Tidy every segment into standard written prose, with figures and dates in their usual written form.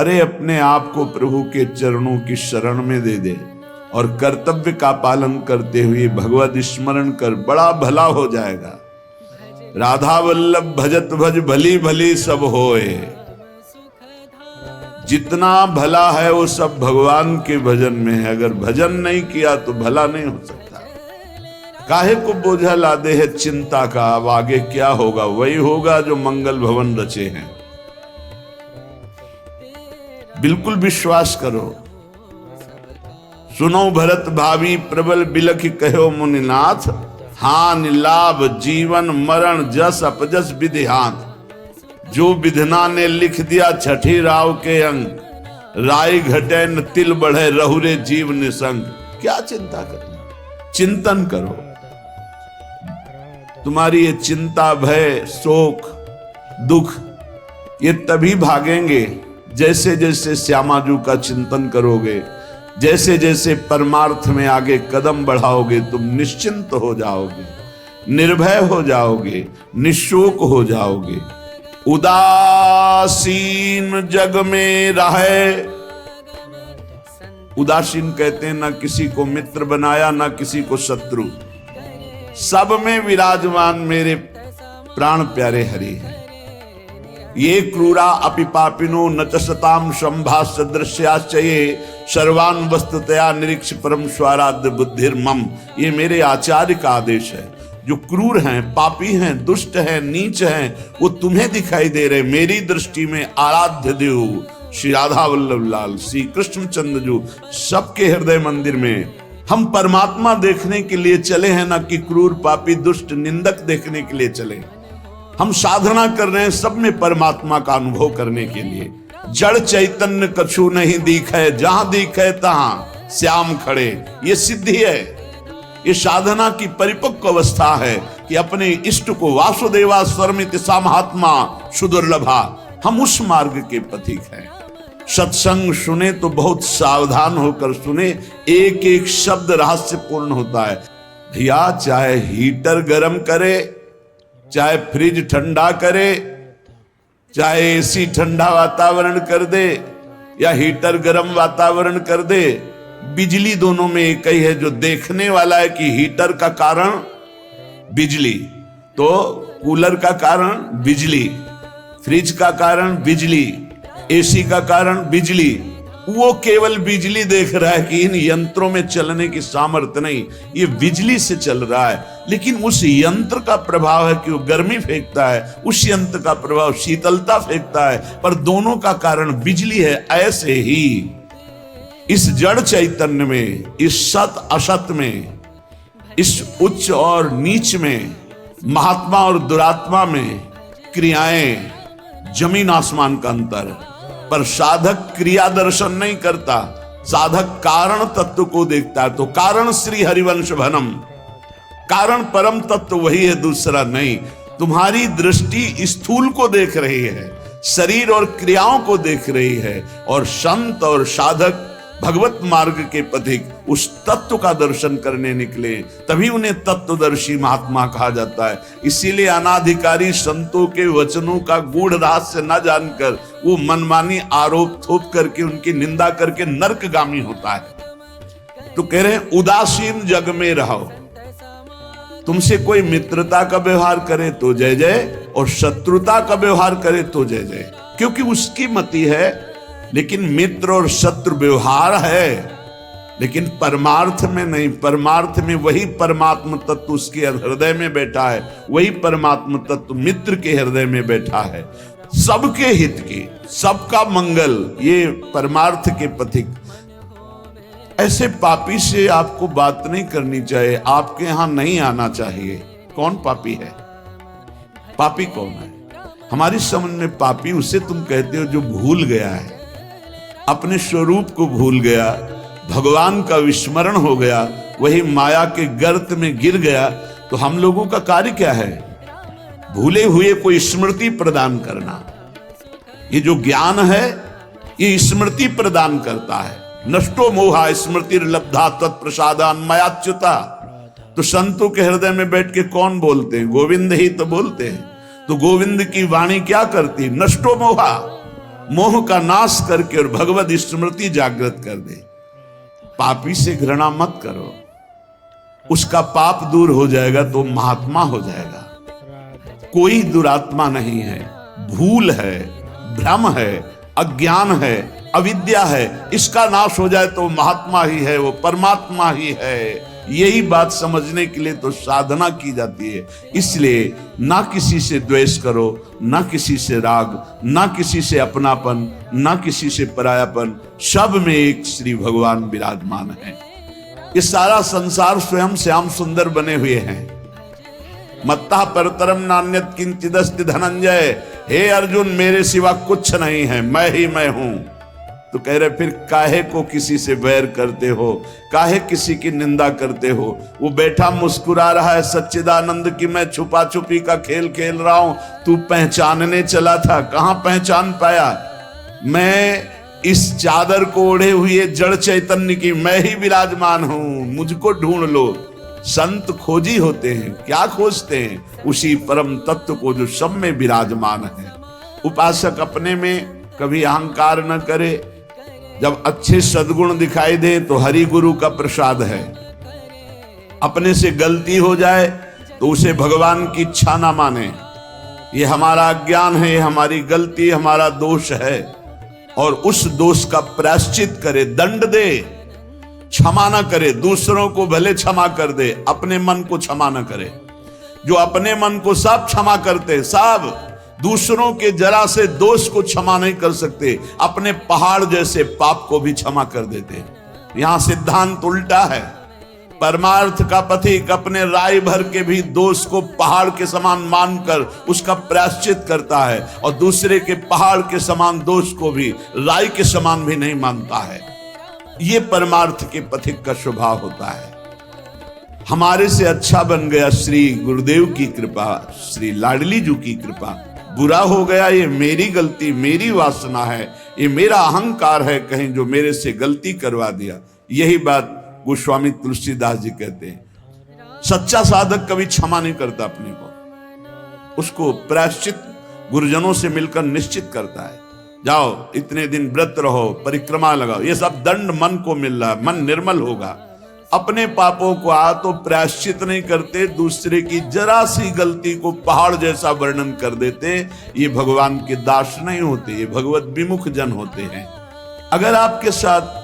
अरे अपने आप को प्रभु के चरणों की शरण में दे दे और कर्तव्य का पालन करते हुए भगवत स्मरण कर, बड़ा भला हो जाएगा। राधा वल्लभ भजत भज भली भली सब होए। जितना भला है वो सब भगवान के भजन में है। अगर भजन नहीं किया तो भला नहीं हो सकता। काहे को बोझा लादे है चिंता का, अब आगे क्या होगा वही होगा जो मंगल भवन रचे हैं। बिल्कुल विश्वास करो। सुनो भरत भावी प्रबल बिलख कहो मुनिनाथ, हानि लाभ जीवन मरण जस अपजस विधिहात। जो विधना ने लिख दिया छठी राव के अंग, राय घटे न तिल बढ़े रहुरे जीव निसंग। क्या चिंता करना, चिंतन करो। तुम्हारी ये चिंता भय शोक दुख ये तभी भागेंगे जैसे जैसे श्यामाजू का चिंतन करोगे, जैसे जैसे परमार्थ में आगे कदम बढ़ाओगे तुम निश्चिंत हो जाओगे, निर्भय हो जाओगे, निशोक हो जाओगे। उदासीन जग में रहे, उदासीन कहते हैं ना किसी को मित्र बनाया ना किसी को शत्रु, सब में विराजमान मेरे प्राण प्यारे हरि हैं। ये क्रूरा अपि पापिनो न च सताम संभास दृश्याश्चये सर्वान वस्तुतया निरीक्ष परम स्वाराध्य बुद्धिर्मम। ये मेरे आचार्य का आदेश है। जो क्रूर हैं, पापी हैं, दुष्ट हैं, नीच हैं, वो तुम्हें दिखाई दे रहे। मेरी दृष्टि में आराध्य देव श्री राधा वल्लभ लाल, श्री कृष्णचंद्र जी सबके हृदय मंदिर में हम परमात्मा देखने के लिए चले हैं, ना कि क्रूर पापी दुष्ट निंदक देखने के लिए चले। हम साधना कर रहे हैं सब में परमात्मा का अनुभव करने के लिए। जड़ चैतन्य कछु नहीं दिखे, जहां दिखे तहां श्याम खड़े। ये सिद्धि है, ये साधना की परिपक्व अवस्था है कि अपने इष्ट को वासुदेवा स्वरमिति सामहात्मा सुदुर्लभा, हम उस मार्ग के पथिक हैं। सत्संग सुने तो बहुत सावधान होकर सुने, एक एक शब्द रहस्यपूर्ण होता है। भैया चाहे हीटर गर्म करे, चाहे फ्रिज ठंडा करे, चाहे एसी ठंडा वातावरण कर दे या हीटर गर्म वातावरण कर दे, बिजली दोनों में एक ही है। जो देखने वाला है कि हीटर का कारण बिजली, तो कूलर का कारण बिजली, फ्रिज का कारण बिजली, एसी का कारण बिजली, वो केवल बिजली देख रहा है कि इन यंत्रों में चलने की सामर्थ्य नहीं, ये बिजली से चल रहा है। लेकिन उस यंत्र का प्रभाव है कि वो गर्मी फेंकता है, उस यंत्र का प्रभाव शीतलता फेंकता है, पर दोनों का कारण बिजली है। ऐसे ही इस जड़ चैतन्य में, इस सत असत में, इस उच्च और नीच में, महात्मा और दुरात्मा में क्रियाएं जमीन आसमान का अंतर। पर साधक क्रिया दर्शन नहीं करता, साधक कारण तत्व को देखता है। तो कारण श्री हरिवंश भनम, कारण परम तत्व वही है, दूसरा नहीं। तुम्हारी दृष्टि स्थूल को देख रही है, शरीर और क्रियाओं को देख रही है, और संत और साधक भगवत मार्ग के पथिक उस तत्व का दर्शन करने निकले, तभी उन्हें तत्वदर्शी महात्मा कहा जाता है। इसीलिए अनाधिकारी संतों के वचनों का गूढ़ रहस्य न जानकर वो मनमानी आरोप थोप करके उनकी निंदा करके नरकगामी होता है। तो कह रहे हैं उदासीन जग में रहो। तुमसे कोई मित्रता का व्यवहार करे तो जय जय, और शत्रुता का व्यवहार करे तो जय जय, क्योंकि उसकी मति है। लेकिन मित्र और शत्रु व्यवहार है, लेकिन परमार्थ में नहीं। परमार्थ में वही परमात्म तत्व उसके हृदय में बैठा है, वही परमात्म तत्व मित्र के हृदय में बैठा है। सबके हित की, सबका मंगल, ये परमार्थ के पथिक। ऐसे पापी से आपको बात नहीं करनी चाहिए, आपके यहां नहीं आना चाहिए। कौन पापी है? पापी कौन है? हमारी समझ में पापी उसे तुम कहते हो जो भूल गया है, अपने स्वरूप को भूल गया, भगवान का विस्मरण हो गया, वही माया के गर्त में गिर गया। तो हम लोगों का कार्य क्या है? भूले हुए को स्मृति प्रदान करना। ये जो ज्ञान है ये स्मृति प्रदान करता है। नष्टो मोहा स्मृतिर्लब्धा तत्प्रसादान मयाच्युता। तो संतों के हृदय में बैठ के कौन बोलते हैं? गोविंद ही तो बोलते हैं। तो गोविंद की वाणी क्या करती? नष्टो मोहा, मोह का नाश करके और भगवत स्मृति जागृत कर दे। पापी से घृणा मत करो, उसका पाप दूर हो जाएगा तो महात्मा हो जाएगा। कोई दुरात्मा नहीं है, भूल है, भ्रम है, अज्ञान है, अविद्या है, इसका नाश हो जाए तो महात्मा ही है, वो परमात्मा ही है। यही बात समझने के लिए तो साधना की जाती है। इसलिए ना किसी से द्वेष करो, ना किसी से राग, ना किसी से अपनापन, ना किसी से परायापन, सब में एक श्री भगवान विराजमान है। ये सारा संसार स्वयं श्याम सुंदर बने हुए हैं। मत्ता परतरम नान्यत किंचिदस्ति धनंजय, हे अर्जुन मेरे सिवा कुछ नहीं है, मैं ही मैं हूं। तो कह रहे फिर काहे को किसी से बैर करते हो, काहे किसी की निंदा करते हो। वो बैठा मुस्कुरा रहा है सच्चिदानंद की मैं छुपा छुपी का खेल खेल रहा हूं, तू पहचानने चला था, कहां पहचान पाया। मैं इस चादर को ओढ़े हुए जड़ चैतन्य की मैं ही विराजमान हूं, मुझको ढूंढ लो। संत खोजी होते हैं, क्या खोजते हैं? उसी परम तत्व को जो सब में विराजमान है। उपासक अपने में कभी अहंकार न करे। जब अच्छे सद्गुण दिखाई दे तो हरि गुरु का प्रसाद है। अपने से गलती हो जाए तो उसे भगवान की इच्छा ना माने। ये हमारा अज्ञान है, ये हमारी गलती, हमारा दोष है, और उस दोष का प्रायश्चित करे, दंड दे, क्षमा ना करे। दूसरों को भले क्षमा कर दे, अपने मन को क्षमा ना करे। जो अपने मन को सब क्षमा करते, सब दूसरों के जरा से दोष को क्षमा नहीं कर सकते, अपने पहाड़ जैसे पाप को भी क्षमा कर देते। यहां सिद्धांत उल्टा है। परमार्थ का पथिक अपने राय भर के भी दोष को पहाड़ के समान मानकर उसका प्रायश्चित करता है, और दूसरे के पहाड़ के समान दोष को भी राय के समान भी नहीं मानता है। ये परमार्थ के पथिक का स्वभाव होता है। हमारे से अच्छा बन गया श्री गुरुदेव की कृपा, श्री लाडली जी की कृपा। बुरा हो गया ये मेरी गलती, मेरी वासना है, ये मेरा अहंकार है कहीं जो मेरे से गलती करवा दिया। यही बात गोस्वामी तुलसीदास जी कहते हैं। सच्चा साधक कभी क्षमा नहीं करता अपने को, उसको प्रायश्चित गुरुजनों से मिलकर निश्चित करता है। जाओ इतने दिन व्रत रहो, परिक्रमा लगाओ, ये सब दंड मन को मिल रहा है, मन निर्मल होगा। अपने पापों को तो प्रायश्चित नहीं करते, दूसरे की जरा सी गलती को पहाड़ जैसा वर्णन कर देते। ये भगवान के दास नहीं होते, ये भगवत विमुख जन होते हैं। अगर आपके साथ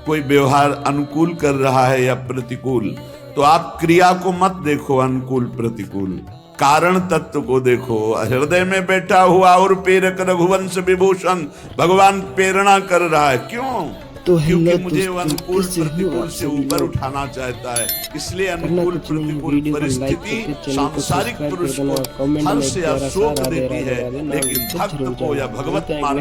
कोई व्यवहार अनुकूल कर रहा है या प्रतिकूल, तो आप क्रिया को मत देखो, अनुकूल प्रतिकूल, कारण तत्व को देखो। हृदय में बैठा हुआ और प्रेरक रघुवंश विभूषण भगवान प्रेरणा कर रहा है। क्यों? तो क्योंकि मुझे अनुकूल प्रतिकूल से ऊपर उठाना चाहता है। इसलिए अनुकूल प्रतिकूल परिस्थिति सांसारिक पुरुष को हर्ष या शोक देती है, लेकिन भक्त को या भगवत मार्ग